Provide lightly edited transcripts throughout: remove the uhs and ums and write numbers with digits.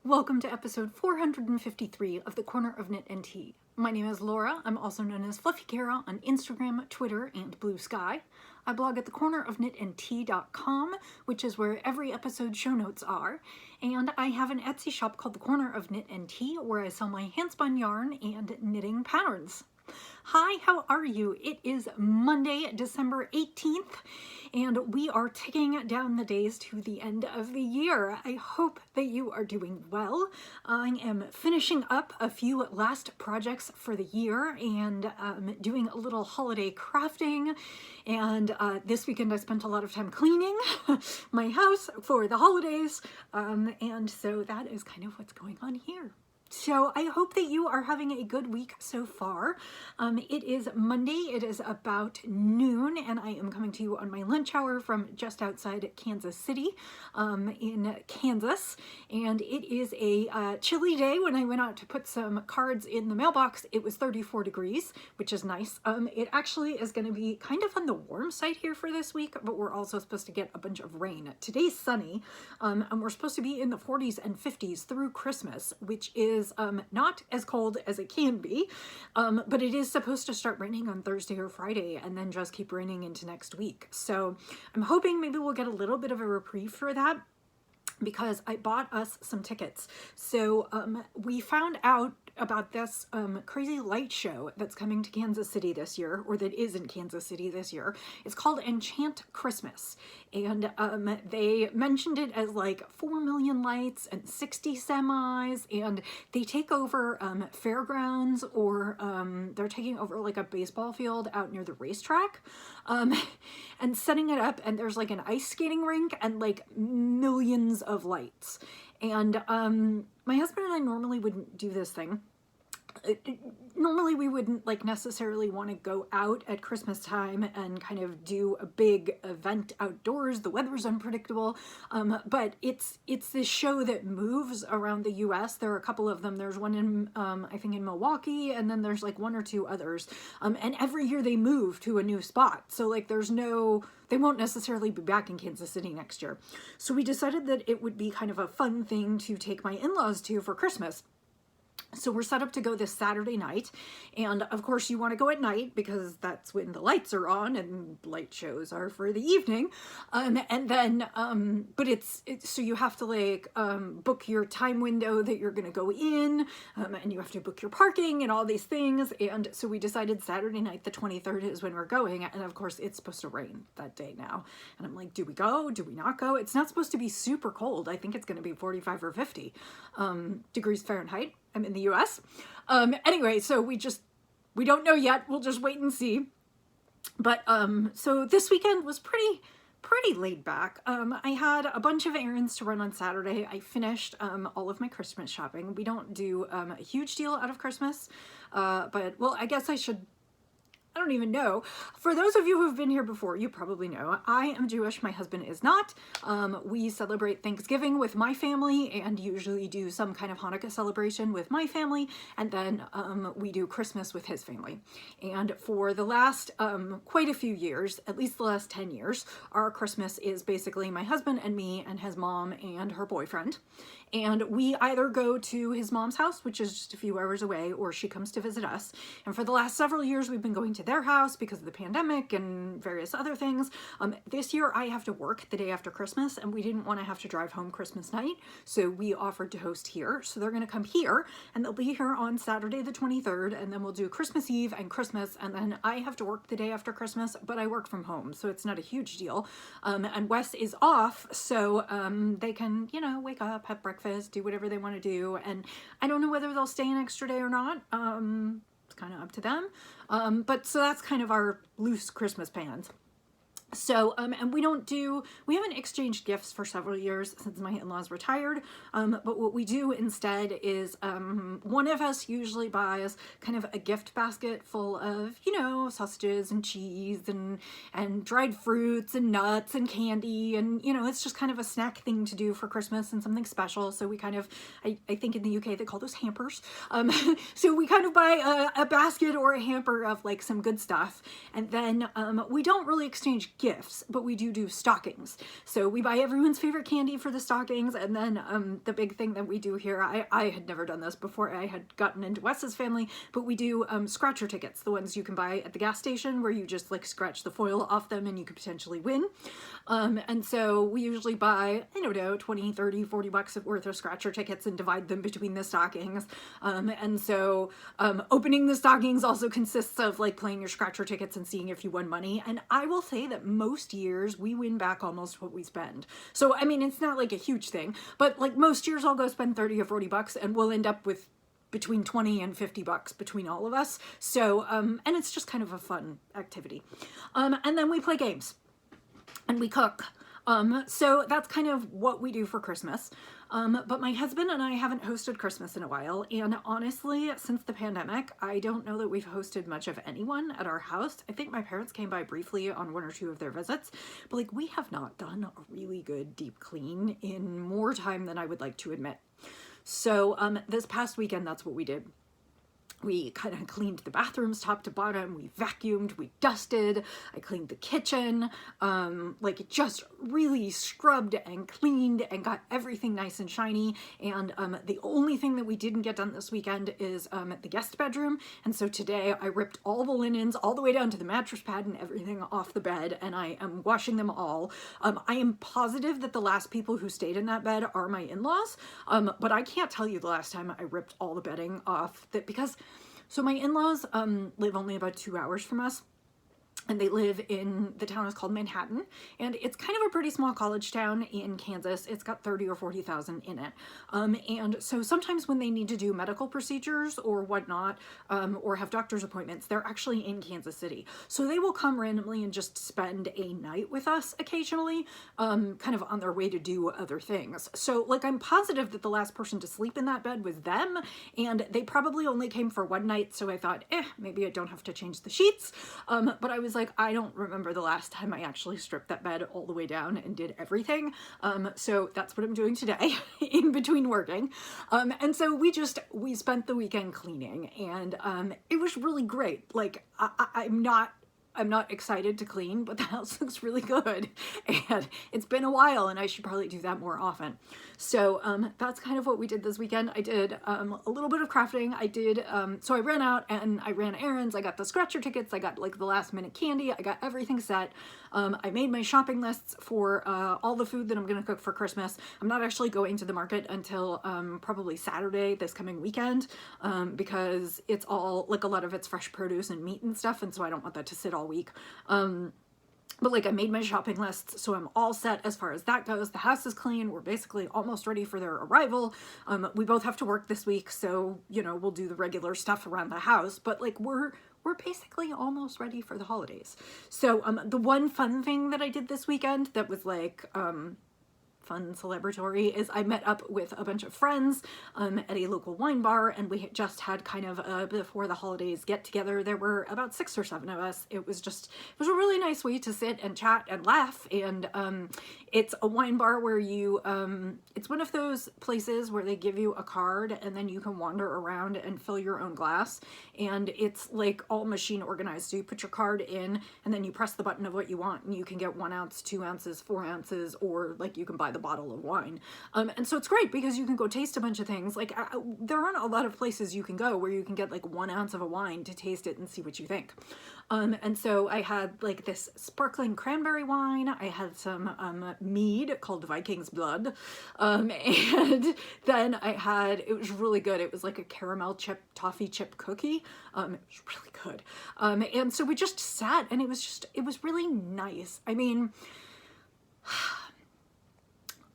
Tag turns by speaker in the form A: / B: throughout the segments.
A: Welcome to episode 453 of the Corner of Knit and Tea. My name is Laura. I'm also known as Fluffy Kara on Instagram, Twitter, and Blue Sky. I blog at thecornerofknitandtea.com, which is where every episode show notes are. And I have an Etsy shop called The Corner of Knit and Tea, where I sell my handspun yarn and knitting patterns. Hi, how are you? It is Monday, December 18th, and we are ticking down the days to the end of the year. I hope that you are doing well. I am finishing up a few last projects for the year and doing a little holiday crafting. And this weekend I spent a lot of time cleaning my house for the holidays. And so that is kind of what's going on here. So I hope that you are having a good week so far. It is Monday, it is about noon, and I am coming to you on my lunch hour from just outside Kansas City in Kansas. And it is a chilly day. When I went out to put some cards in the mailbox, it was 34 degrees, which is nice. It actually is going to be kind of on the warm side here for this week, but we're also supposed to get a bunch of rain. Today's sunny, and we're supposed to be in the 40s and 50s through Christmas, which is not as cold as it can be, but it is supposed to start raining on Thursday or Friday and then just keep raining into next week. So I'm hoping maybe we'll get a little bit of a reprieve for that, because I bought us some tickets. So we found out about this crazy light show that's coming to Kansas City this year, or that is in Kansas City this year. It's called Enchant Christmas. And they mentioned it as like 4 million lights and 60 semis, and they take over fairgrounds, or they're taking over like a baseball field out near the racetrack and setting it up, and there's like an ice skating rink and like millions of lights. And my husband and I normally wouldn't do this thing. Normally we wouldn't like necessarily want to go out at Christmas time and kind of do a big event outdoors. The weather's unpredictable, but it's this show that moves around the US. There are a couple of them. There's one in I think in Milwaukee, and then there's like one or two others, and every year they move to a new spot. So like they won't necessarily be back in Kansas City next year. So we decided that it would be kind of a fun thing to take my in-laws to for Christmas. So we're set up to go this Saturday night, and of course you want to go at night because that's when the lights are on, and light shows are for the evening. And then, but it's so you have to like book your time window that you're going to go in, and you have to book your parking and all these things. And so we decided Saturday night, the 23rd, is when we're going, and of course it's supposed to rain that day now. And I'm like, do we go? Do we not go? It's not supposed to be super cold. I think it's going to be 45 or 50 degrees Fahrenheit. I'm in the US. Anyway, so we don't know yet. We'll just wait and see. But so this weekend was pretty laid back. I had a bunch of errands to run on Saturday. I finished all of my Christmas shopping. We don't do a huge deal out of Christmas, but well, I guess I don't even know. For those of you who've been here before, you probably know I am Jewish. My husband is not. We celebrate Thanksgiving with my family and usually do some kind of Hanukkah celebration with my family. And then we do Christmas with his family. And for the last quite a few years, at least the last 10 years, our Christmas is basically my husband and me and his mom and her boyfriend. And we either go to his mom's house, which is just a few hours away, or she comes to visit us. And for the last several years, we've been going to their house because of the pandemic and various other things. This year, I have to work the day after Christmas, and we didn't want to have to drive home Christmas night, so we offered to host here. So they're going to come here, and they'll be here on Saturday the 23rd, and then we'll do Christmas Eve and Christmas, and then I have to work the day after Christmas, but I work from home, so it's not a huge deal. And Wes is off, so they can, wake up, have breakfast, do whatever they want to do. And I don't know whether they'll stay an extra day or not. It's kind of up to them. But so that's kind of our loose Christmas plans. So, and we haven't exchanged gifts for several years since my in-laws retired, but what we do instead is, one of us usually buys kind of a gift basket full of, sausages and cheese and dried fruits and nuts and candy, and, it's just kind of a snack thing to do for Christmas and something special. So we kind of, I think in the UK they call those hampers. So we kind of buy a basket or a hamper of like some good stuff, and then we don't really exchange gifts, but we do stockings. So we buy everyone's favorite candy for the stockings, and then the big thing that we do here, I had never done this before I had gotten into Wes's family, but we do scratcher tickets, the ones you can buy at the gas station where you just like scratch the foil off them and you could potentially win. And so we usually buy, I don't know, 20, 30, 40 bucks worth of scratcher tickets and divide them between the stockings. And so opening the stockings also consists of like playing your scratcher tickets and seeing if you won money. And I will say that most years we win back almost what we spend. So, I mean, it's not like a huge thing, but like most years I'll go spend 30 or 40 bucks and we'll end up with between 20 and 50 bucks between all of us. So, and it's just kind of a fun activity. And then we play games and we cook. So that's kind of what we do for Christmas. But my husband and I haven't hosted Christmas in a while, and honestly, since the pandemic, I don't know that we've hosted much of anyone at our house. I think my parents came by briefly on one or two of their visits, but like we have not done a really good deep clean in more time than I would like to admit. So this past weekend, that's what we did. We kind of cleaned the bathrooms top to bottom, we vacuumed, we dusted, I cleaned the kitchen, like just really scrubbed and cleaned and got everything nice and shiny. And the only thing that we didn't get done this weekend is the guest bedroom. And so today I ripped all the linens all the way down to the mattress pad and everything off the bed, and I am washing them all. I am positive that the last people who stayed in that bed are my in-laws, but I can't tell you the last time I ripped all the bedding off that, because so my in-laws live only about 2 hours from us, and they live in, the town is called Manhattan, and it's kind of a pretty small college town in Kansas. It's got 30 or 40,000 in it. And so sometimes when they need to do medical procedures or whatnot, or have doctor's appointments, they're actually in Kansas City. So they will come randomly and just spend a night with us occasionally, kind of on their way to do other things. So like I'm positive that the last person to sleep in that bed was them, and they probably only came for one night, so I thought, maybe I don't have to change the sheets. But I was like, I don't remember the last time I actually stripped that bed all the way down and did everything. So that's what I'm doing today in between working. And so we spent the weekend cleaning, and it was really great. Like I'm not excited to clean, but the house looks really good, and it's been a while and I should probably do that more often. So that's kind of what we did this weekend. I did a little bit of crafting. I did, so I ran out and I ran errands. I got the scratcher tickets. I got like the last minute candy. I got everything set. I made my shopping lists for all the food that I'm going to cook for Christmas. I'm not actually going to the market until probably Saturday this coming weekend, because it's all like a lot of it's fresh produce and meat and stuff, and so I don't want that to sit all week. But like I made my shopping lists, so I'm all set as far as that goes. The house is clean. We're basically almost ready for their arrival. We both have to work this week, so you know, we'll do the regular stuff around the house, but like we're basically almost ready for the holidays. So the one fun thing that I did this weekend that was like fun celebratory is I met up with a bunch of friends at a local wine bar, and we had just had kind of a before the holidays get together. There were about 6 or 7 of us. It was a really nice way to sit and chat and laugh, and it's a wine bar where you it's one of those places where they give you a card and then you can wander around and fill your own glass, and it's like all machine organized. So you put your card in and then you press the button of what you want, and you can get 1 ounce, 2 ounces, 4 ounces, or like you can buy the bottle of wine. And so it's great because you can go taste a bunch of things. Like there aren't a lot of places you can go where you can get like 1 ounce of a wine to taste it and see what you think. And so I had like this sparkling cranberry wine. I had some mead called Viking's Blood. And then I had, it was really good. It was like a caramel chip, toffee chip cookie. It was really good. And so we just sat, and it was really nice. I mean,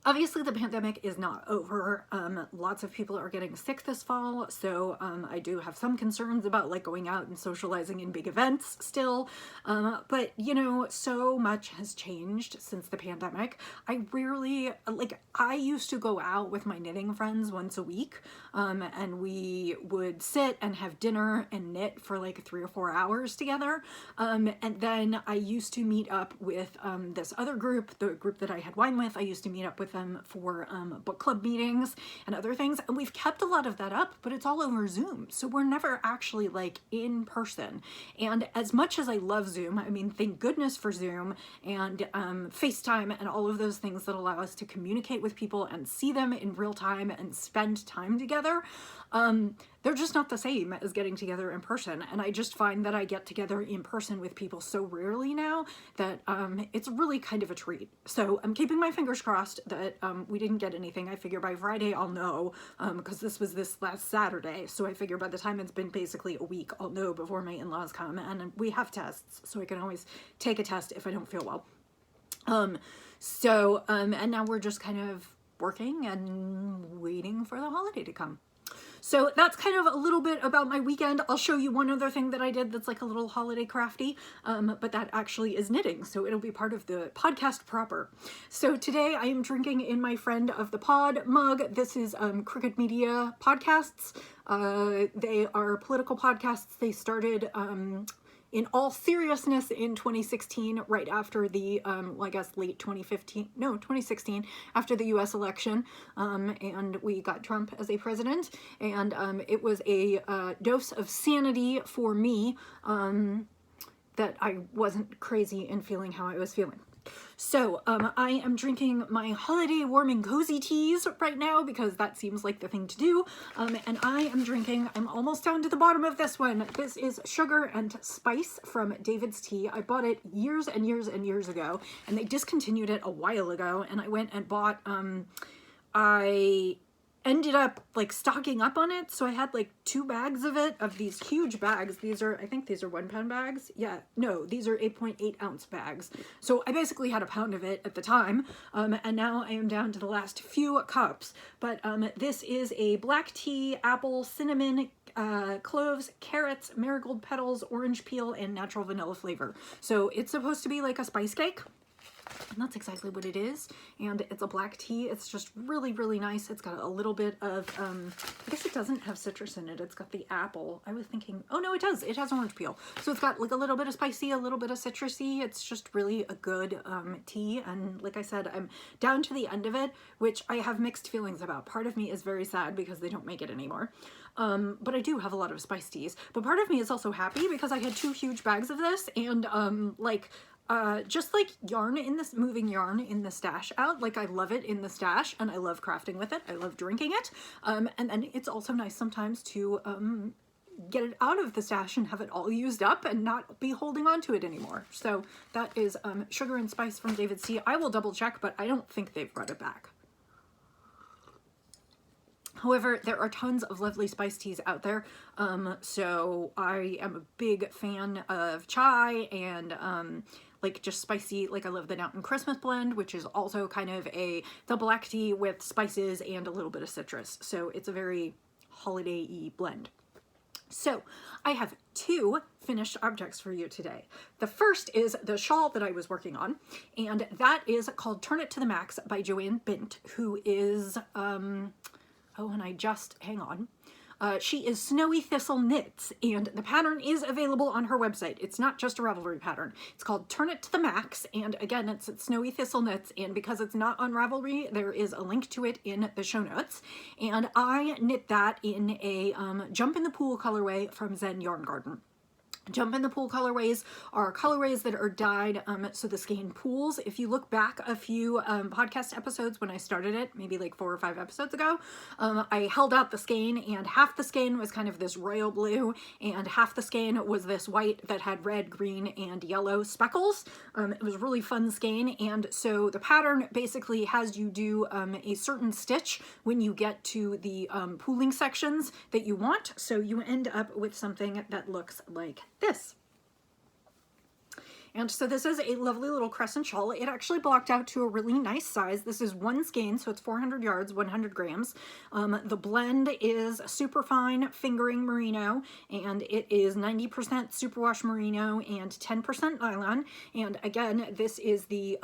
A: obviously, the pandemic is not over. Lots of people are getting sick this fall, so I do have some concerns about like going out and socializing in big events still. But you know, so much has changed since the pandemic. I used to go out with my knitting friends once a week, and we would sit and have dinner and knit for like 3 or 4 hours together. And then I used to meet up with this other group, the group that I had wine with. I used to meet up with with them for book club meetings and other things. And we've kept a lot of that up, but it's all over Zoom. So we're never actually like in person. And as much as I love Zoom, I mean, thank goodness for Zoom and FaceTime and all of those things that allow us to communicate with people and see them in real time and spend time together. They're just not the same as getting together in person. And I just find that I get together in person with people so rarely now that it's really kind of a treat. So I'm keeping my fingers crossed that we didn't get anything. I figure by Friday I'll know, because this was this last Saturday. So I figure by the time it's been basically a week, I'll know before my in-laws come. And we have tests, so I can always take a test if I don't feel well. And now we're just kind of working and waiting for the holiday to come. So that's kind of a little bit about my weekend. I'll show you one other thing that I did that's like a little holiday crafty, but that actually is knitting, so it'll be part of the podcast proper. So today I am drinking in my Friend of the Pod mug. This is Crooked Media Podcasts. They are political podcasts. They started in all seriousness in 2016, right after the, I guess late 2016, after the US election, and we got Trump as a president, and it was a dose of sanity for me, that I wasn't crazy in feeling how I was feeling. So I am drinking my holiday warm and cozy teas right now because that seems like the thing to do. And I am drinking, I'm almost down to the bottom of this one. This is Sugar and Spice from David's Tea. I bought it years and years and years ago, and they discontinued it a while ago. And I went and bought, I ended up like stocking up on it. So I had like 2 bags of it, of these huge bags. These are, I think these are 1 pound bags. Yeah, no, these are 8.8 ounce bags. So I basically had a pound of it at the time. And now I am down to the last few cups. But this is a black tea, apple, cinnamon, cloves, carrots, marigold petals, orange peel, and natural vanilla flavor. So it's supposed to be like a spice cake. And that's exactly what it is. And it's a black tea. It's just really, really nice. It's got a little bit of, I guess it doesn't have citrus in it. It's got the apple. I was thinking, oh no, it does. It has orange peel. So it's got like a little bit of spicy, a little bit of citrusy. It's just really a good tea. And like I said, I'm down to the end of it, which I have mixed feelings about. Part of me is very sad because they don't make it anymore. But I do have a lot of spice teas. But part of me is also happy because I had 2 huge bags of this, and just like yarn in this, moving yarn in the stash out, like I love it in the stash and I love crafting with it. I love drinking it. And then it's also nice sometimes to get it out of the stash and have it all used up and not be holding on to it anymore. So that is Sugar and Spice from David's Tea. I will double check, but I don't think they've brought it back. However, there are tons of lovely spice teas out there, so I am a big fan of chai and like just spicy, like I love the Downton Christmas blend, which is also kind of the black tea with spices and a little bit of citrus. So it's a very holiday-y blend. So I have 2 finished objects for you today. The first is the shawl that I was working on, and that is called Turn It to the Max by Joanne Bint, who is, hang on. She is Snowy Thistle Knits, and the pattern is available on her website. It's not just a Ravelry pattern. It's called Turn It to the Max, and again, it's at Snowy Thistle Knits, and because it's not on Ravelry, there is a link to it in the show notes. And I knit that in a Jump in the Pool colorway from Zen Yarn Garden. Jump in the Pool colorways are colorways that are dyed so the skein pools. If you look back a few podcast episodes when I started it, maybe like 4 or 5 episodes ago, I held out the skein, and half the skein was kind of this royal blue and half the skein was this white that had red, green, and yellow speckles. It was really fun skein, and so the pattern basically has you do a certain stitch when you get to the pooling sections that you want, so you end up with something that looks like this. And so this is a lovely little crescent shawl. It actually blocked out to a really nice size. This is 1 skein, so it's 400 yards, 100 grams. The blend is super fine fingering merino, and it is 90% superwash merino and 10% nylon. And again, this is the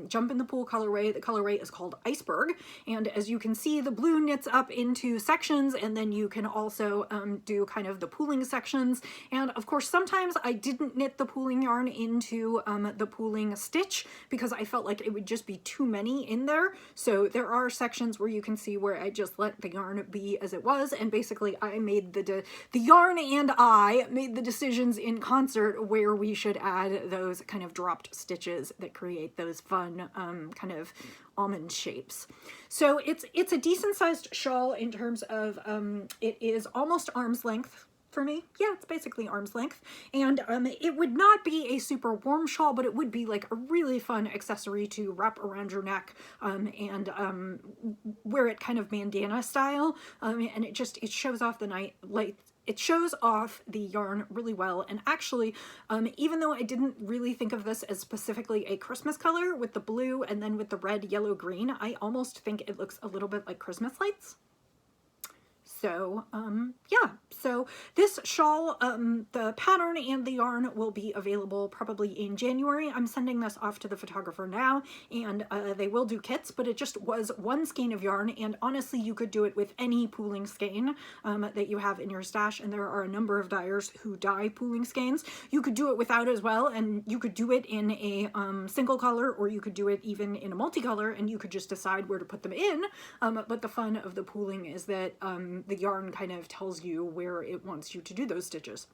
A: Jump in the Pool colorway. The colorway is called Iceberg. And as you can see, the blue knits up into sections, and then you can also do kind of the pooling sections. And of course, sometimes I didn't knit the pooling yarn into do the pooling stitch because I felt like it would just be too many in there. So there are sections where you can see where I just let the yarn be as it was, and basically I made the yarn and I made the decisions in concert where we should add those kind of dropped stitches that create those fun kind of almond shapes. So it's a decent sized shawl in terms of it is almost arm's length for me. Yeah, it's basically arm's length. And it would not be a super warm shawl, but it would be like a really fun accessory to wrap around your neck and wear it kind of bandana style. And it shows off the night light. It shows off the yarn really well, and actually, even though I didn't really think of this as specifically a Christmas color with the blue and then with the red, yellow, green, I almost think it looks a little bit like Christmas lights. So, yeah, so this shawl, the pattern and the yarn will be available probably in January. I'm sending this off to the photographer now, and they will do kits, but it just was one skein of yarn, and honestly, you could do it with any pooling skein that you have in your stash, and there are a number of dyers who dye pooling skeins. You could do it without as well, and you could do it in a single color, or you could do it even in a multicolor, and you could just decide where to put them in, but the fun of the pooling is that the yarn kind of tells you where it wants you to do those stitches.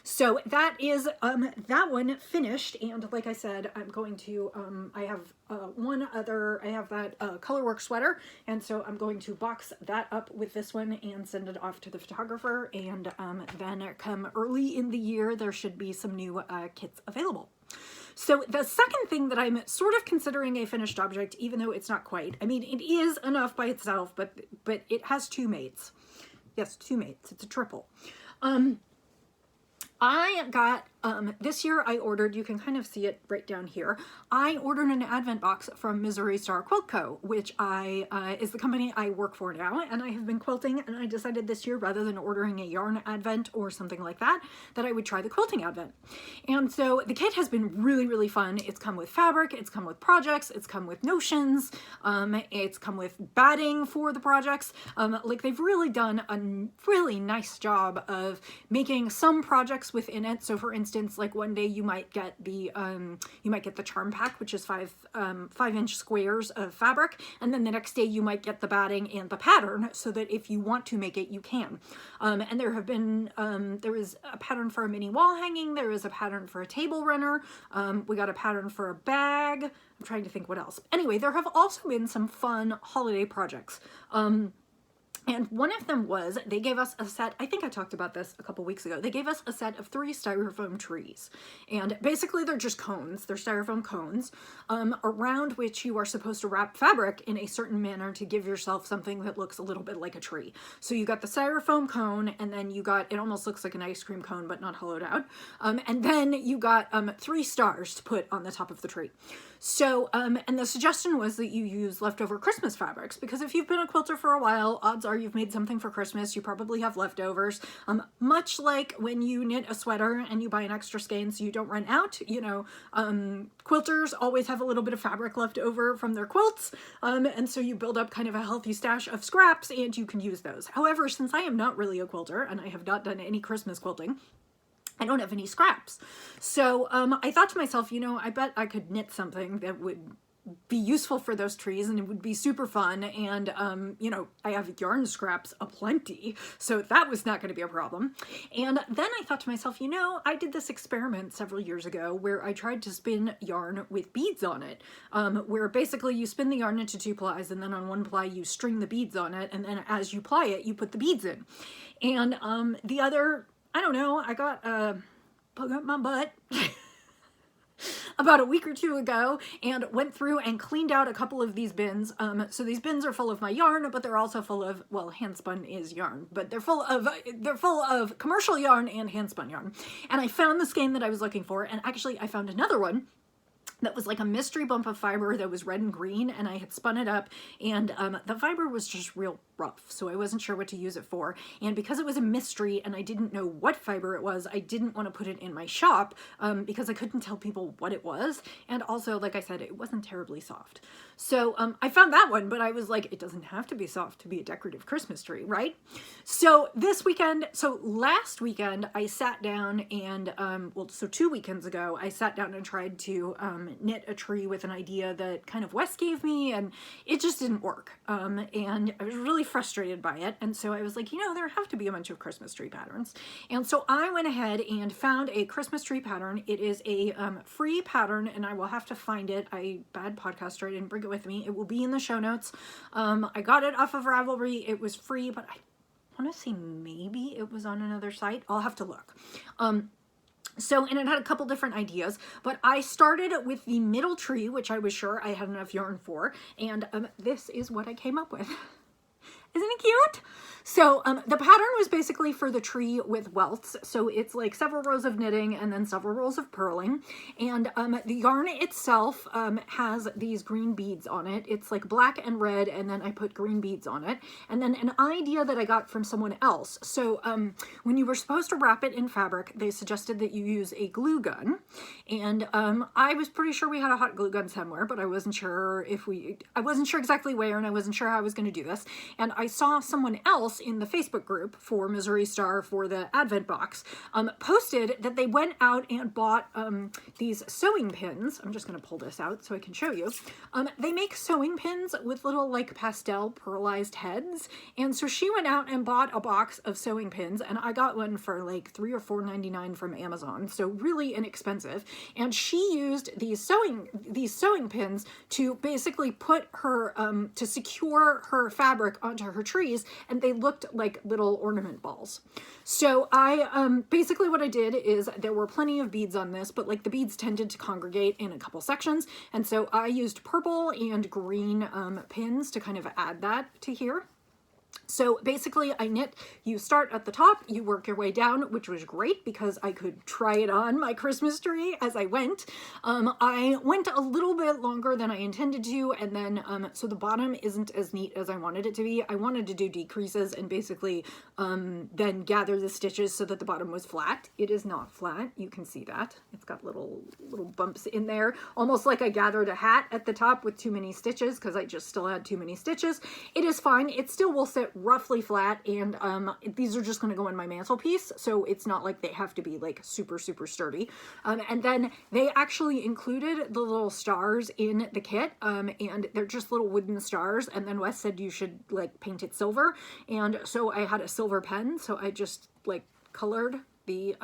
A: So that is that one finished, and like I said, I'm going to I have I have that colorwork sweater, and so I'm going to box that up with this one and send it off to the photographer, and then come early in the year there should be some new kits available. So the second thing that I'm sort of considering a finished object, even though it's not quite, I mean, it is enough by itself, but it has two mates. Yes, two mates. It's a triple. I got, this year I ordered, you can kind of see it right down here, I ordered an advent box from Missouri Star Quilt Co., which is the company I work for now, and I have been quilting, and I decided this year, rather than ordering a yarn advent or something like that, that I would try the quilting advent. And so the kit has been really, really fun. It's come with fabric, it's come with projects, it's come with notions, it's come with batting for the projects. Like, they've really done a really nice job of making some projects within it. So for instance, like one day you might get the charm pack, which is 5-inch squares of fabric, and then the next day you might get the batting and the pattern, so that if you want to make it, you can. And there have been there is a pattern for a mini wall hanging, there is a pattern for a table runner, we got a pattern for a bag. I'm trying to think what else. Anyway, there have also been some fun holiday projects. And one of them was, they gave us a set, I think I talked about this a couple weeks ago, they gave us a set of 3 styrofoam trees. And basically they're just cones, they're styrofoam cones, around which you are supposed to wrap fabric in a certain manner to give yourself something that looks a little bit like a tree. So you got the styrofoam cone, and then you got, it almost looks like an ice cream cone, but not hollowed out. And then you got 3 stars to put on the top of the tree. So, and the suggestion was that you use leftover Christmas fabrics, because if you've been a quilter for a while, odds are you've made something for Christmas, you probably have leftovers. Much like when you knit a sweater and you buy an extra skein so you don't run out, you know, quilters always have a little bit of fabric left over from their quilts, and so you build up kind of a healthy stash of scraps and you can use those. However, since I am not really a quilter and I have not done any Christmas quilting, I don't have any scraps. So I thought to myself, you know, I bet I could knit something that would be useful for those trees and it would be super fun. And, you know, I have yarn scraps aplenty, so that was not going to be a problem. And then I thought to myself, you know, I did this experiment several years ago where I tried to spin yarn with beads on it, where basically you spin the yarn into 2 plies, and then on 1 ply you string the beads on it, and then as you ply it, you put the beads in. And the other, I don't know, I got bug up my butt about a week or 2 ago and went through and cleaned out a couple of these bins. So these bins are full of my yarn, but they're also full of, well, handspun is yarn, but they're full of commercial yarn and handspun yarn. And I found the skein that I was looking for, and actually I found another one that was like a mystery bump of fiber that was red and green, and I had spun it up, and the fiber was just real rough, so I wasn't sure what to use it for. And because it was a mystery and I didn't know what fiber it was, I didn't want to put it in my shop because I couldn't tell people what it was, and also, like I said, it wasn't terribly soft. So I found that one, but I was like, it doesn't have to be soft to be a decorative Christmas tree, right? So last weekend I sat down and, so 2 weekends ago, I sat down and tried to knit a tree with an idea that kind of Wes gave me, and it just didn't work. And I was really frustrated by it. And so I was like, there have to be a bunch of Christmas tree patterns. And so I went ahead and found a Christmas tree pattern. It is a free pattern, and I will have to find it. Bad podcaster, I didn't bring it with me. It will be in the show notes. I got it off of Ravelry. It was free, but I want to say maybe it was on another site. I'll have to look. And it had a couple different ideas, but I started with the middle tree, which I was sure I had enough yarn for, and this is what I came up with. Isn't it cute? So the pattern was basically for the tree with welts. So it's like several rows of knitting and then several rows of purling. And the yarn itself has these green beads on it. It's like black and red, and then I put green beads on it. And then an idea that I got from someone else. So when you were supposed to wrap it in fabric, they suggested that you use a glue gun. And I was pretty sure we had a hot glue gun somewhere, but I wasn't sure I wasn't sure exactly where, and I wasn't sure how I was going to do this. And I saw someone else in the Facebook group for Missouri Star for the Advent box posted that they went out and bought these sewing pins. I'm just going to pull this out so I can show you. They make sewing pins with little like pastel pearlized heads. And so she went out and bought a box of sewing pins, and I got one for like $3 or $4.99 from Amazon. So really inexpensive. And she used these sewing pins to basically put her, to secure her fabric onto her trees, and they looked like little ornament balls. So I basically what I did is there were plenty of beads on this, but like the beads tended to congregate in a couple sections, and so I used purple and green pins to kind of add that to here. So basically I knit, you start at the top, you work your way down, which was great because I could try it on my Christmas tree as I went. I went a little bit longer than I intended to, and then so the bottom isn't as neat as I wanted it to be. I wanted to do decreases and basically then gather the stitches so that the bottom was flat. It is not flat, you can see that. It's got little bumps in there, almost like I gathered a hat at the top with too many stitches because I just still had too many stitches. It is fine, it still will sit roughly flat, and these are just going to go in my mantelpiece, so it's not like they have to be like super sturdy. And then they actually included the little stars in the kit, and they're just little wooden stars, and then Wes said you should like paint it silver, and so I had a silver pen, so I just like colored the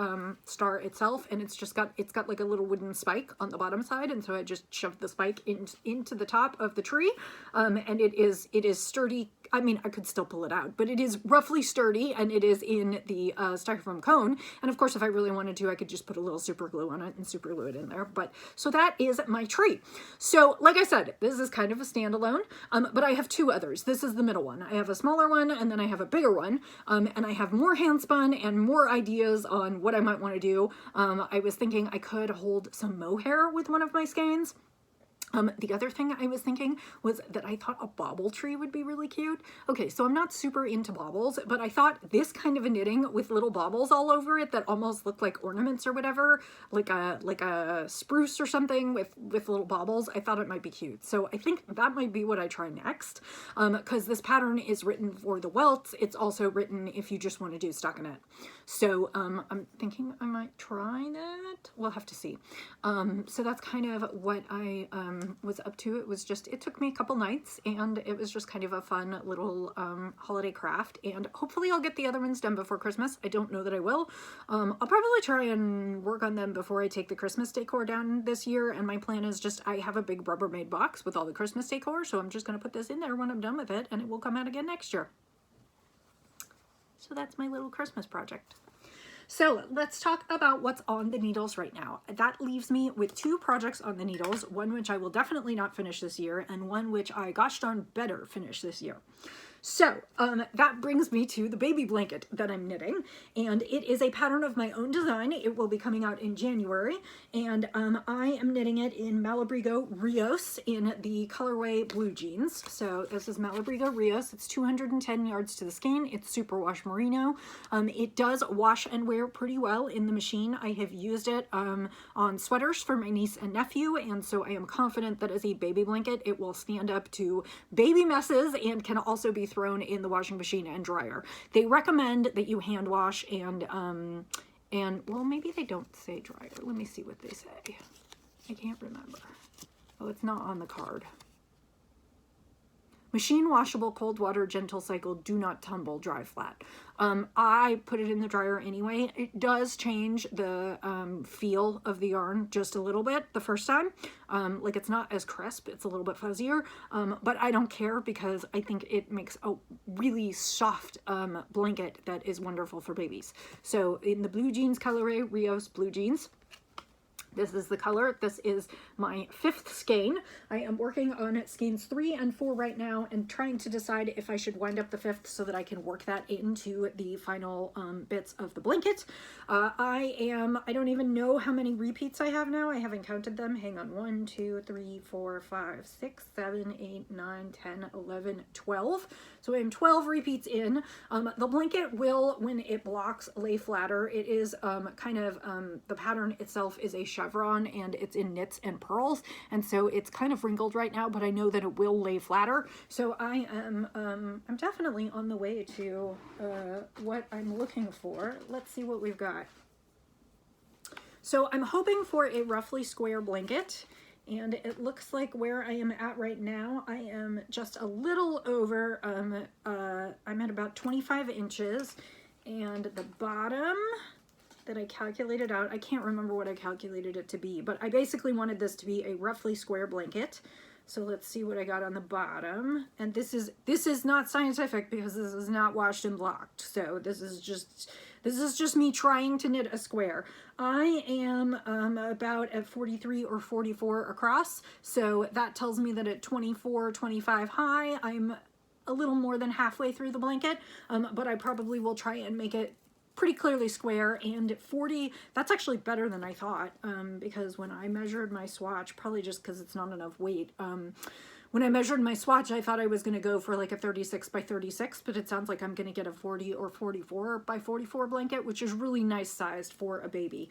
A: star itself, and it's got like a little wooden spike on the bottom side, and so I just shoved the spike into the top of the tree, and it is sturdy. I mean, I could still pull it out, but it is roughly sturdy, and it is in the styrofoam cone. And of course, if I really wanted to, I could just put a little super glue on it and super glue it in there. But so that is my tree. So like I said, this is kind of a standalone, but I have two others. This is the middle one. I have a smaller one, and then I have a bigger one, and I have more hand spun and more ideas on what I might want to do. I was thinking I could hold some mohair with one of my skeins. The other thing I was thinking was that I thought a bauble tree would be really cute. Okay, so I'm not super into baubles, but I thought this kind of a knitting with little baubles all over it that almost look like ornaments or whatever, like a spruce or something with little baubles, I thought it might be cute. So I think that might be what I try next, because this pattern is written for the welts. It's also written if you just want to do stockinette. So I'm thinking I might try that. We'll have to see. So that's kind of what I was up to. It took me a couple nights, and it was just kind of a fun little holiday craft, and hopefully I'll get the other ones done before Christmas. I don't know that I will. I'll probably try and work on them before I take the Christmas decor down this year, and my plan is I have a big Rubbermaid box with all the Christmas decor, so I'm just going to put this in there when I'm done with it, and it will come out again next year. So that's my little Christmas project. So let's talk about what's on the needles right now. That leaves me with two projects on the needles, one which I will definitely not finish this year, and one which I gosh darn better finish this year. So that brings me to the baby blanket that I'm knitting, and it is a pattern of my own design. It will be coming out in January, and I am knitting it in Malabrigo Rios in the colorway Blue Jeans. So this is Malabrigo Rios. It's 210 yards to the skein. It's superwash merino. It does wash and wear pretty well in the machine. I have used it on sweaters for my niece and nephew, and so I am confident that as a baby blanket it will stand up to baby messes and can also be thrown in the washing machine and dryer. They recommend that you hand wash and well, maybe they don't say dryer. Let me see what they say. I can't remember. Oh, it's not on the card. Machine washable, cold water, gentle cycle, do not tumble, dry flat. I put it in the dryer anyway. It does change the feel of the yarn just a little bit the first time. Like it's not as crisp, it's a little bit fuzzier, but I don't care because I think it makes a really soft blanket that is wonderful for babies. So in the Blue Jeans colorway, Rios Blue Jeans, this is the color. This is my 5th skein. I am working on skeins 3 and 4 right now and trying to decide if I should wind up the 5th so that I can work that into the final bits of the blanket. I don't even know how many repeats I have now. I haven't counted them. Hang on. 1, 2, 3, 4, 5, 6, 7, 8, 9, 10, 11, 12. So I'm 12 repeats in. The blanket will, when it blocks, lay flatter. It is the pattern itself is a chevron and it's in knits and pearls, and so it's kind of wrinkled right now, but I know that it will lay flatter. So I am I'm definitely on the way to what I'm looking for. Let's see what we've got. So I'm hoping for a roughly square blanket, and it looks like where I am at right now, I am just a little over, I'm at about 25 inches, and the bottom that I calculated out, I can't remember what I calculated it to be, but I basically wanted this to be a roughly square blanket. So let's see what I got on the bottom. And this is not scientific because this is not washed and blocked. So this is just me trying to knit a square. I am about at 43 or 44 across. So that tells me that at 24, 25 high, I'm a little more than halfway through the blanket. But I probably will try and make it pretty clearly square, and 40, that's actually better than I thought, because when I measured my swatch, probably just because it's not enough weight, when I measured my swatch, I thought I was going to go for like a 36 by 36, but it sounds like I'm going to get a 40 or 44 by 44 blanket, which is really nice sized for a baby.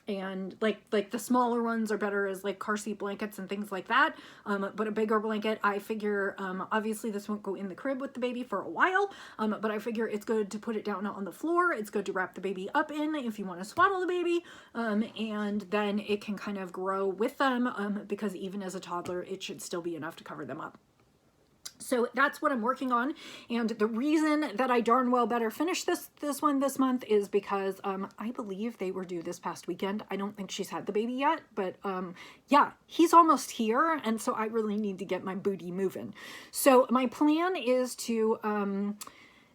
A: And like the smaller ones are better as like car seat blankets and things like that. But a bigger blanket, I figure, obviously this won't go in the crib with the baby for a while, but I figure it's good to put it down on the floor. It's good to wrap the baby up in if you want to swaddle the baby, and then it can kind of grow with them, because even as a toddler, it should still be enough to cover them up. So that's what I'm working on, and the reason that I darn well better finish this one this month is because I believe they were due this past weekend. I don't think she's had the baby yet, but yeah, he's almost here, and so I really need to get my booty moving. So my plan is to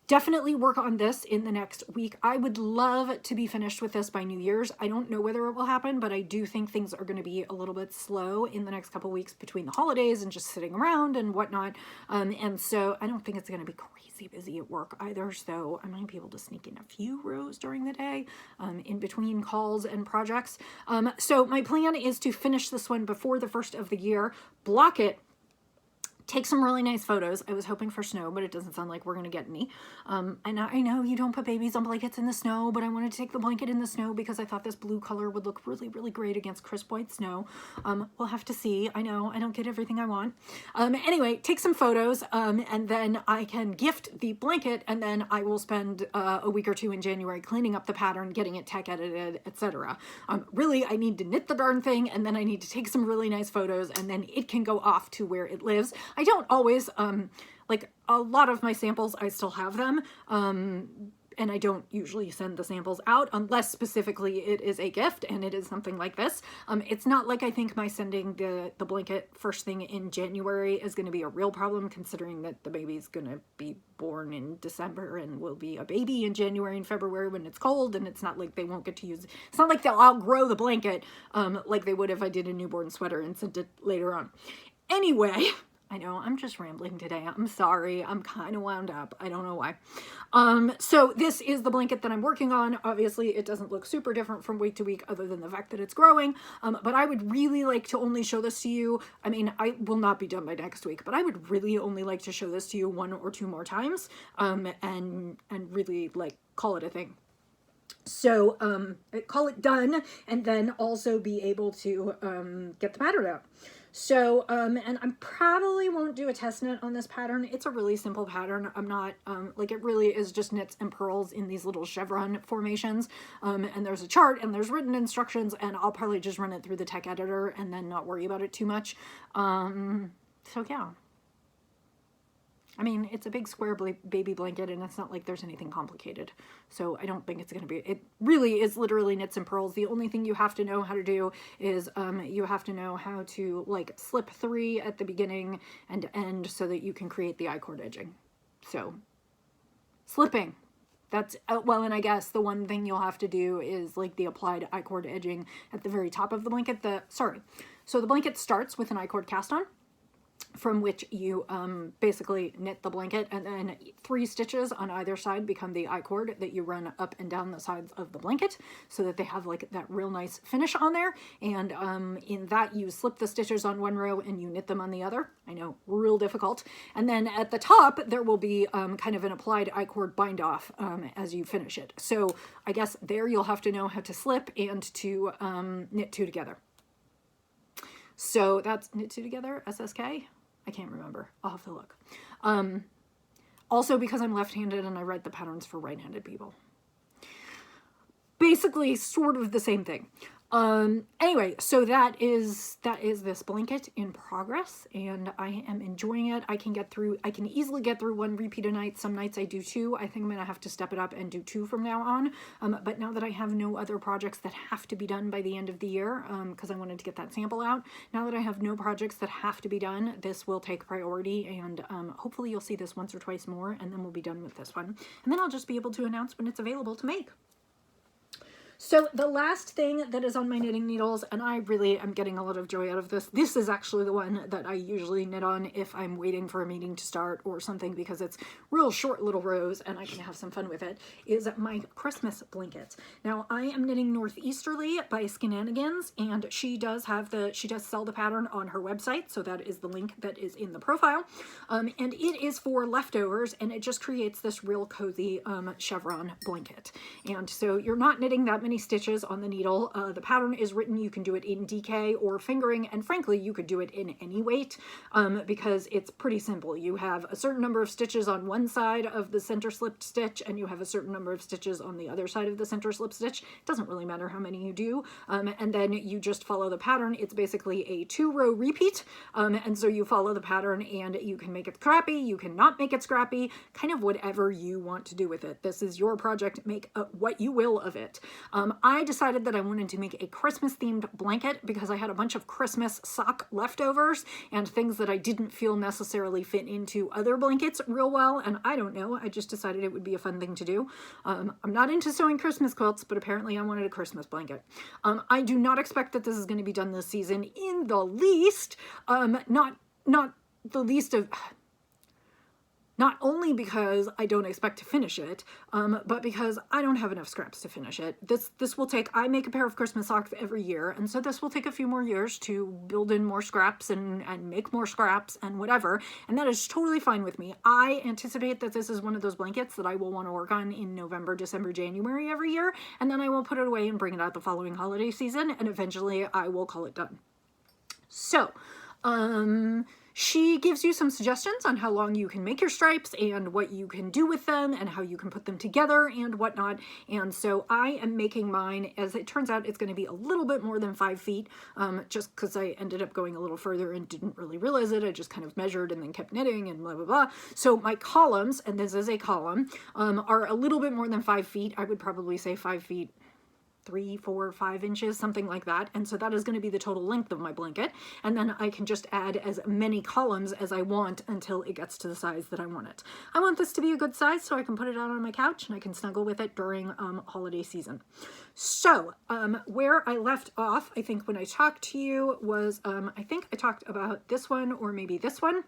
A: definitely work on this in the next week. I would love to be finished with this by New Year's. I don't know whether it will happen, but I do think things are going to be a little bit slow in the next couple weeks between the holidays and just sitting around and whatnot. And so I don't think it's going to be crazy busy at work either. So I might be able to sneak in a few rows during the day in between calls and projects. So my plan is to finish this one before the first of the year, block it, take some really nice photos. I was hoping for snow, but it doesn't sound like we're going to get any. And I know you don't put babies on blankets in the snow, but I wanted to take the blanket in the snow because I thought this blue color would look really, really great against crisp white snow. We'll have to see. I know I don't get everything I want. Anyway, take some photos, and then I can gift the blanket, and then I will spend a week or two in January cleaning up the pattern, getting it tech edited, etc. Really, I need to knit the darn thing, and then I need to take some really nice photos, and then it can go off to where it lives. I don't always, like a lot of my samples, I still have them, and I don't usually send the samples out unless specifically it is a gift and it is something like this. It's not like I think my sending the blanket first thing in January is going to be a real problem, considering that the baby's going to be born in December and will be a baby in January and February when it's cold, and it's not like they won't get to use, it's not like they'll outgrow the blanket like they would if I did a newborn sweater and sent it later on. Anyway, I know, I'm just rambling today. I'm sorry. I'm kind of wound up. I don't know why. So this is the blanket that I'm working on. Obviously, it doesn't look super different from week to week other than the fact that it's growing. But I would really like to only show this to you. I mean, I will not be done by next week, but I would really only like to show this to you 1 or 2 more times, and really like call it a thing. So call it done, and then also be able to get the pattern out. So, and I probably won't do a test knit on this pattern. It's a really simple pattern. I'm not, like it really is just knits and purls in these little chevron formations. And there's a chart and there's written instructions, and I'll probably just run it through the tech editor and then not worry about it too much. So yeah. I mean, it's a big square baby blanket, and it's not like there's anything complicated. So I don't think it's going to be, it really is literally knits and purls. The only thing you have to know how to do is you have to know how to like slip 3 at the beginning and end so that you can create the I-cord edging. So slipping. That's, well, and I guess the one thing you'll have to do is like the applied I-cord edging at the very top of the blanket. So the blanket starts with an I-cord cast on, from which you basically knit the blanket, and then 3 stitches on either side become the I-cord that you run up and down the sides of the blanket so that they have like that real nice finish on there. And in that you slip the stitches on one row and you knit them on the other. I know, real difficult. And then at the top there will be kind of an applied I-cord bind off as you finish it. So I guess there you'll have to know how to slip and to knit 2 together. So that's knit 2 together, SSK? I can't remember. I'll have to look. Also, because I'm left-handed and I write the patterns for right-handed people. Basically, sort of the same thing. Anyway, so that is this blanket in progress, and I am enjoying it. I can easily get through 1 repeat a night. Some nights I do 2. I think I'm going to have to step it up and do 2 from now on. But now that I have no other projects that have to be done by the end of the year, because I wanted to get that sample out, now that I have no projects that have to be done, this will take priority, and hopefully you'll see this once or twice more, and then we'll be done with this one. And then I'll just be able to announce when it's available to make. So the last thing that is on my knitting needles, and I really am getting a lot of joy out of this is actually the one that I usually knit on if I'm waiting for a meeting to start or something, because it's real short little rows and I can have some fun with it, is my Christmas blanket. Now I am knitting Northeasterly by Skinanigans, and she does sell the pattern on her website, so that is the link that is in the profile. And it is for leftovers, and it just creates this real cozy chevron blanket. And so you're not knitting that many stitches on the needle. The pattern is written, you can do it in DK or fingering, and frankly you could do it in any weight, because it's pretty simple. You have a certain number of stitches on one side of the center slipped stitch, and you have a certain number of stitches on the other side of the center slipped stitch. It doesn't really matter how many you do, and then you just follow the pattern. It's basically a 2-row repeat, and so you follow the pattern, and you can make it scrappy, you can not make it scrappy, kind of whatever you want to do with it. This is your project, make what you will of it. I decided that I wanted to make a Christmas themed blanket because I had a bunch of Christmas sock leftovers and things that I didn't feel necessarily fit into other blankets real well, and I don't know, I just decided it would be a fun thing to do. I'm not into sewing Christmas quilts, but apparently I wanted a Christmas blanket. I do not expect that this is going to be done this season in the least, not the least of... Not only because I don't expect to finish it, but because I don't have enough scraps to finish it. This will take, I make a pair of Christmas socks every year, and so this will take a few more years to build in more scraps and make more scraps and whatever, and that is totally fine with me. I anticipate that this is one of those blankets that I will want to work on in November, December, January every year, and then I will put it away and bring it out the following holiday season, and eventually I will call it done. So, she gives you some suggestions on how long you can make your stripes and what you can do with them and how you can put them together and whatnot. And so I am making mine, as it turns out, it's going to be a little bit more than 5 feet, just because I ended up going a little further and didn't really realize it. I just kind of measured and then kept knitting and blah, blah, blah. So my columns, and this is a column, are a little bit more than 5 feet. I would probably say 5 feet. 3, 4, 5 inches, something like that. And so that is going to be the total length of my blanket. And then I can just add as many columns as I want until it gets to the size that I want it. I want this to be a good size so I can put it out on my couch and I can snuggle with it during holiday season. So where I left off, I think when I talked to you was, I think I talked about this one or maybe this one.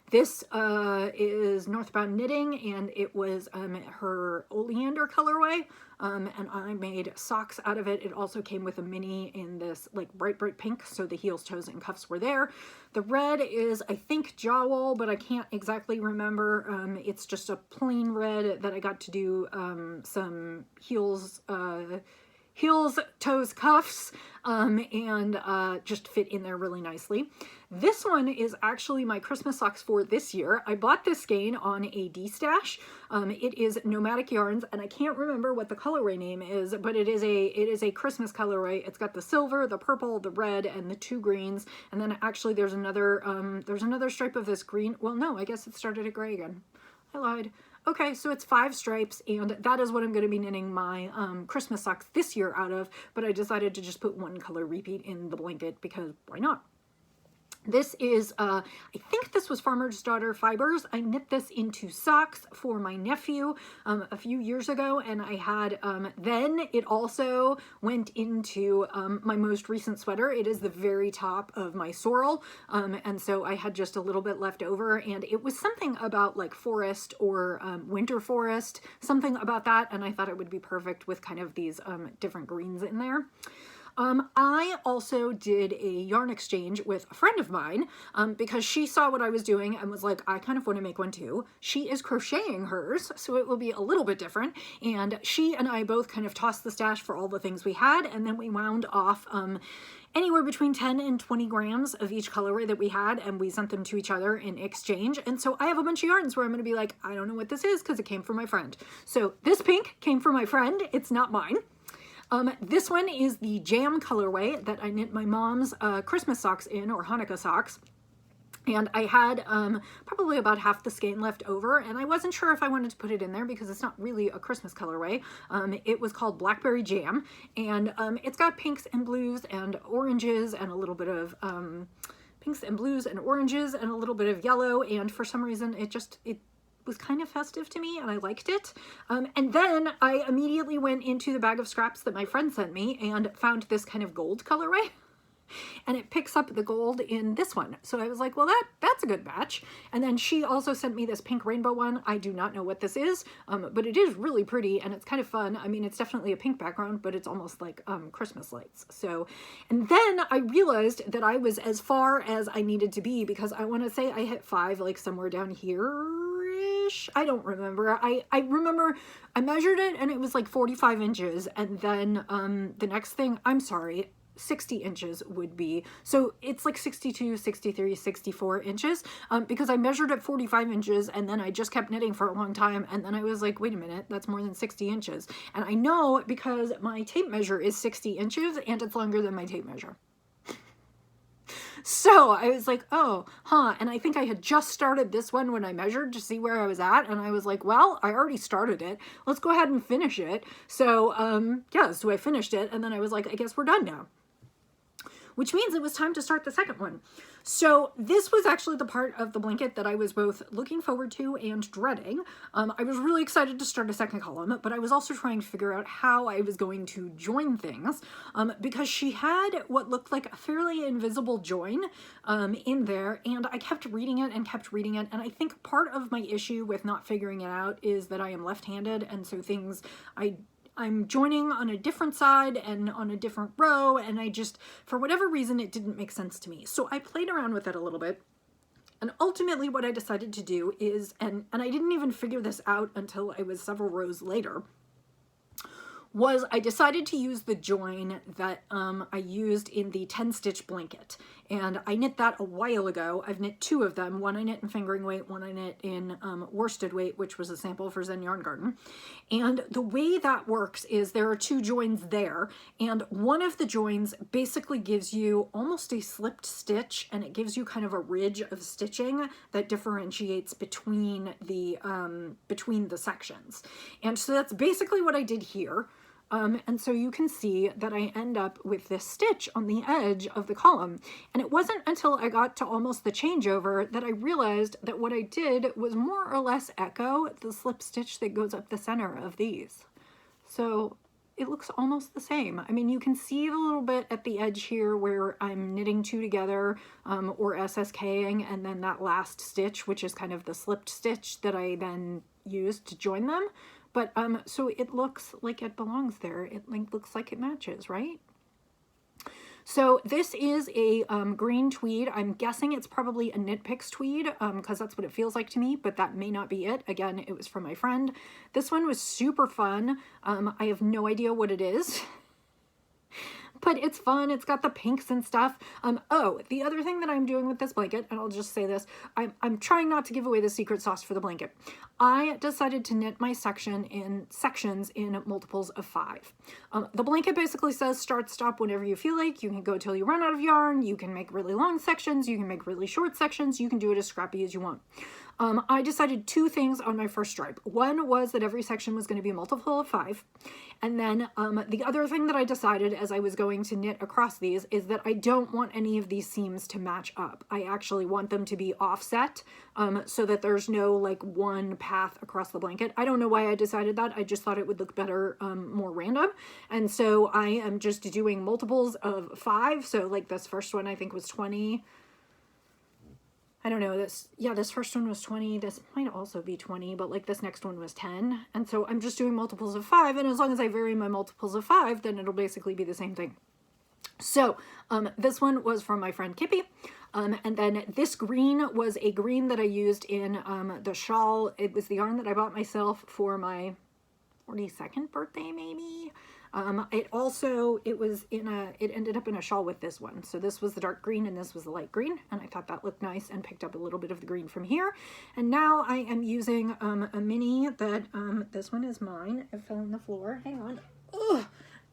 A: This is Northbound Knitting, and it was her oleander colorway, and I made socks out of it. It also came with a mini in this like bright pink, so the heels, toes, and cuffs were there. The red is, I think, Jowl, but I can't exactly remember. It's just a plain red that I got to do some heels, toes, cuffs, and just fit in there really nicely. This one is actually my Christmas socks for this year. I bought this skein on a D-stash. It is Nomadic Yarns, and I can't remember what the colorway name is, but it is a Christmas colorway. It's got the silver, the purple, the red, and the 2 greens, and then actually there's another stripe of this green. Well, no, I guess it started at gray again. I lied. Okay, so it's 5 stripes, and that is what I'm going to be knitting my Christmas socks this year out of, but I decided to just put one color repeat in the blanket because why not? This is, I think this was Farmer's Daughter Fibers. I knit this into socks for my nephew a few years ago, and I had, then it also went into my most recent sweater. It is the very top of my sorrel, and so I had just a little bit left over, and it was something about like forest or winter forest, something about that, and I thought it would be perfect with kind of these different greens in there. I also did a yarn exchange with a friend of mine because she saw what I was doing and was like, I kind of want to make one too. She is crocheting hers, so it will be a little bit different. And she and I both kind of tossed the stash for all the things we had, and then we wound off anywhere between 10 and 20 grams of each colorway that we had, and we sent them to each other in exchange. And so I have a bunch of yarns where I'm going to be like, I don't know what this is because it came from my friend. So this pink came from my friend. It's not mine. This one is the Jam colorway that I knit my mom's Christmas socks in, or Hanukkah socks. And I had probably about half the skein left over, and I wasn't sure if I wanted to put it in there because it's not really a Christmas colorway. It was called Blackberry Jam, and it's got pinks and blues and oranges and a little bit of pinks and blues and oranges and a little bit of yellow, and for some reason it was kind of festive to me and I liked it. And then I immediately went into the bag of scraps that my friend sent me and found this kind of gold colorway. And it picks up the gold in this one. So I was like, well, that's a good match. And then she also sent me this pink rainbow one. I do not know what this is, but it is really pretty and it's kind of fun. I mean, it's definitely a pink background, but it's almost like Christmas lights. So, and then I realized that I was as far as I needed to be because I want to say I hit 5, like somewhere down here. I don't remember. I remember I measured it and it was like 45 inches. And then the next thing, I'm sorry, 60 inches would be. So it's like 62, 63, 64 inches because I measured at 45 inches and then I just kept knitting for a long time. And then I was like, wait a minute, that's more than 60 inches. And I know because my tape measure is 60 inches and it's longer than my tape measure. So I was like, oh, and I think I had just started this one when I measured to see where I was at. And I was like, well, I already started it. Let's go ahead and finish it. So, yeah, so I finished it. And then I was like, I guess we're done now. Which means it was time to start the second one. So this was actually the part of the blanket that I was both looking forward to and dreading. I was really excited to start a second column, but I was also trying to figure out how I was going to join things because she had what looked like a fairly invisible join in there, and I kept reading it and kept reading it, and I think part of my issue with not figuring it out is that I am left-handed, and so things I'm joining on a different side and on a different row, and I just, for whatever reason, it didn't make sense to me. So I played around with it a little bit, and ultimately what I decided to do is, and I didn't even figure this out until I was several rows later, was I decided to use the join that I used in the 10-stitch blanket. And I knit that a while ago. I've knit 2 of them. One I knit in fingering weight, one I knit in worsted weight, which was a sample for Zen Yarn Garden. And the way that works is there are 2 joins there, and one of the joins basically gives you almost a slipped stitch, and it gives you kind of a ridge of stitching that differentiates between the sections. And so that's basically what I did here. And so you can see that I end up with this stitch on the edge of the column. And it wasn't until I got to almost the changeover that I realized that what I did was more or less echo the slip stitch that goes up the center of these. So it looks almost the same. I mean, you can see the little bit at the edge here where I'm knitting two together or SSKing, and then that last stitch, which is kind of the slipped stitch that I then used to join them. But so it looks like it belongs there. It looks like it matches, right? So this is a green tweed. I'm guessing it's probably a Knit Picks tweed because that's what it feels like to me, but that may not be it. Again, it was from my friend. This one was super fun. I have no idea what it is. But it's fun. It's got the pinks and stuff. Oh, the other thing that I'm doing with this blanket, and I'll just say this, I'm trying not to give away the secret sauce for the blanket. I decided to knit my sections in multiples of 5. The blanket basically says start, stop whenever you feel like. You can go till you run out of yarn. You can make really long sections. You can make really short sections. You can do it as scrappy as you want. I decided 2 things on my first stripe. One was that every section was going to be a multiple of 5. And then the other thing that I decided as I was going to knit across these is that I don't want any of these seams to match up. I actually want them to be offset so that there's no like one path across the blanket. I don't know why I decided that. I just thought it would look better, more random. And so I am just doing multiples of 5. So like this first one I think was 20. I don't know, this first one was 20, this might also be 20, but like this next one was 10. And so I'm just doing multiples of 5, and as long as I vary my multiples of 5, then it'll basically be the same thing. So this one was from my friend Kippy, and then this green was a green that I used in the shawl. It was the yarn that I bought myself for my 42nd birthday, maybe. It ended up in a shawl with this one. So this was the dark green and this was the light green. And I thought that looked nice and picked up a little bit of the green from here. And now I am using a mini that, this one is mine. It fell on the floor. Hang on. Ugh.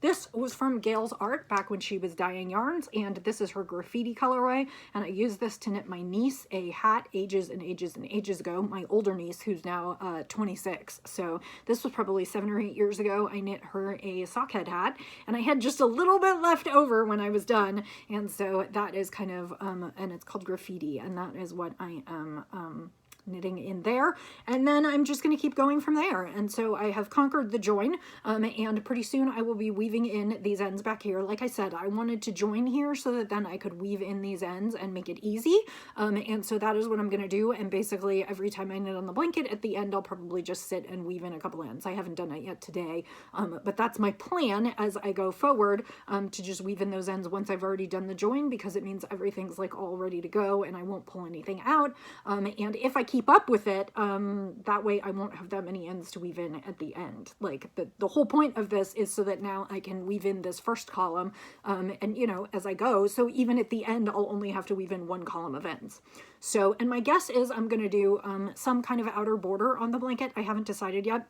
A: This was from Gail's Art back when she was dyeing yarns, and this is her graffiti colorway, and I used this to knit my niece a hat ages and ages and ages ago, my older niece who's now 26. So this was probably 7 or 8 years ago. I knit her a sockhead hat, and I had just a little bit left over when I was done, and so that is kind of, and it's called graffiti, and that is what I am knitting in there, and then I'm just going to keep going from there. And so I have conquered the join, and pretty soon I will be weaving in these ends back here. Like I said, I wanted to join here so that then I could weave in these ends and make it easy, and so that is what I'm going to do. And basically every time I knit on the blanket, at the end I'll probably just sit and weave in a couple ends. I haven't done that yet today, but that's my plan as I go forward, to just weave in those ends once I've already done the join, because it means everything's like all ready to go and I won't pull anything out, and if I keep up with it, that way I won't have that many ends to weave in at the end. Like the whole point of this is so that now I can weave in this first column, and you know, as I go, so even at the end I'll only have to weave in 1 column of ends. So, and my guess is I'm going to do some kind of outer border on the blanket. I haven't decided yet,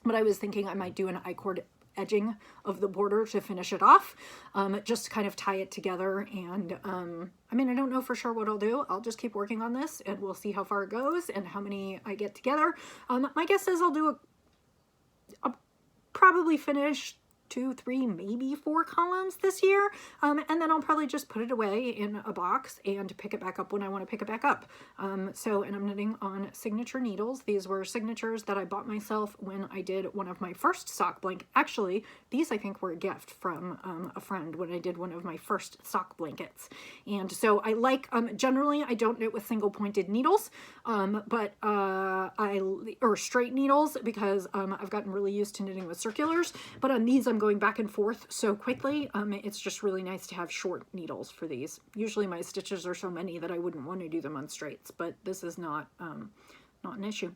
A: but I was thinking I might do an I-cord edging of the border to finish it off, just to kind of tie it together. And I mean, I don't know for sure what I'll do. I'll just keep working on this and we'll see how far it goes and how many I get together. My guess is I'll probably finish 2, 3, maybe 4 columns this year, and then I'll probably just put it away in a box and pick it back up when I want to pick it back up. And I'm knitting on signature needles. These were signatures that I bought myself when I did one of my first sock blanket. Actually, these I think were a gift from a friend when I did one of my first sock blankets. And so I like, generally I don't knit with single pointed needles, but or straight needles, because I've gotten really used to knitting with circulars, but on these I'm going back and forth so quickly, it's just really nice to have short needles for these. Usually my stitches are so many that I wouldn't want to do them on straights, but this is not an issue.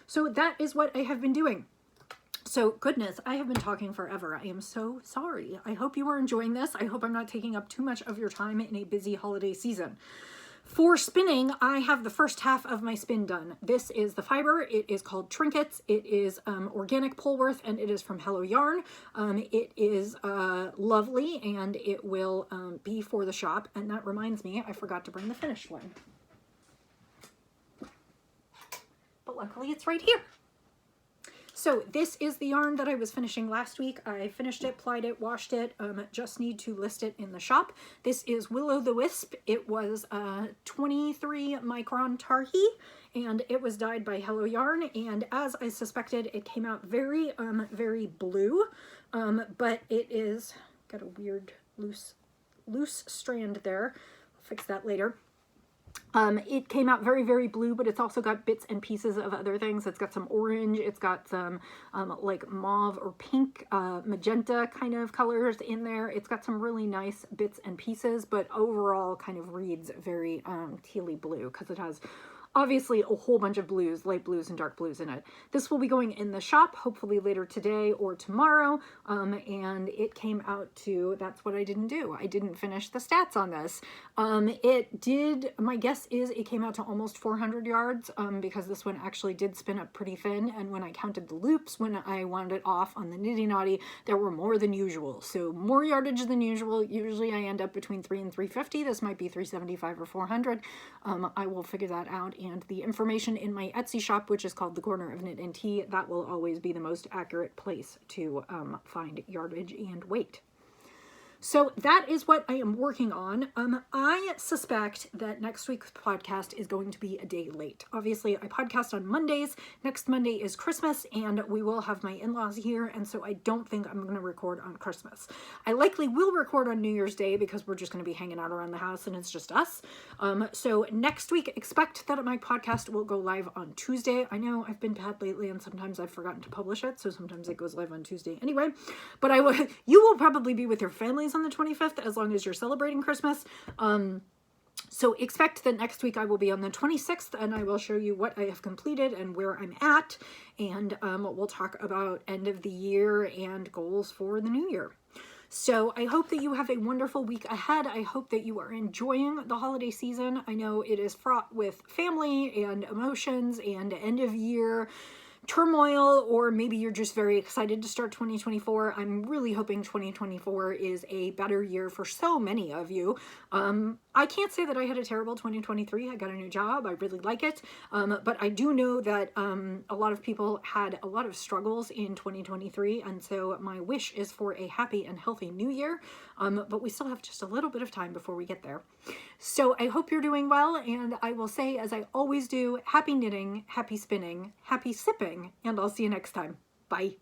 A: So that is what I have been doing. So goodness, I have been talking forever. I am so sorry. I hope you are enjoying this. I hope I'm not taking up too much of your time in a busy holiday season. For spinning, I have the first half of my spin done. This is the fiber. It is called Trinkets. It is organic Polworth, and it is from Hello Yarn. It is lovely, and it will be for the shop. And that reminds me, I forgot to bring the finished one. But luckily it's right here. So this is the yarn that I was finishing last week. I finished it, plied it, washed it, just need to list it in the shop. This is Will-O-the-Wisp. It was 23 micron Tarhi, and it was dyed by Hello Yarn, and as I suspected, it came out very, very blue, but it is, got a weird loose strand there. I'll fix that later. It came out very, very blue, but it's also got bits and pieces of other things. It's got some orange, it's got some like mauve or pink, magenta kind of colors in there. It's got some really nice bits and pieces, but overall kind of reads very tealy blue because it has obviously a whole bunch of blues, light blues and dark blues in it. This will be going in the shop, hopefully later today or tomorrow, and it came out to, that's what I didn't do. I didn't finish the stats on this. It did, my guess is it came out to almost 400 yards, because this one actually did spin up pretty thin, and when I counted the loops, when I wound it off on the Nitty Naughty, there were more than usual. So more yardage than usual. Usually I end up between 300 and 350. This might be 375 or 400. I will figure that out. And the information in my Etsy shop, which is called The Corner of Knit and Tea, that will always be the most accurate place to find yardage and weight. So that is what I am working on. I suspect that next week's podcast is going to be a day late. Obviously, I podcast on Mondays. Next Monday is Christmas, and we will have my in-laws here, and so I don't think I'm going to record on Christmas. I likely will record on New Year's Day because we're just going to be hanging out around the house, and it's just us. So next week, expect that my podcast will go live on Tuesday. I know I've been bad lately, and sometimes I've forgotten to publish it, so sometimes it goes live on Tuesday anyway. But you will probably be with your families on the 25th, as long as you're celebrating Christmas. So expect that next week I will be on the 26th, and I will show you what I have completed and where I'm at, and we'll talk about end of the year and goals for the new year. So I hope that you have a wonderful week ahead. I hope that you are enjoying the holiday season. I know it is fraught with family and emotions and end of year turmoil, or maybe you're just very excited to start 2024. I'm really hoping 2024 is a better year for so many of you. I can't say that I had a terrible 2023. I got a new job. I really like it. But I do know that a lot of people had a lot of struggles in 2023. And so my wish is for a happy and healthy new year. But we still have just a little bit of time before we get there. So I hope you're doing well. And I will say, as I always do, happy knitting, happy spinning, happy sipping, and I'll see you next time. Bye.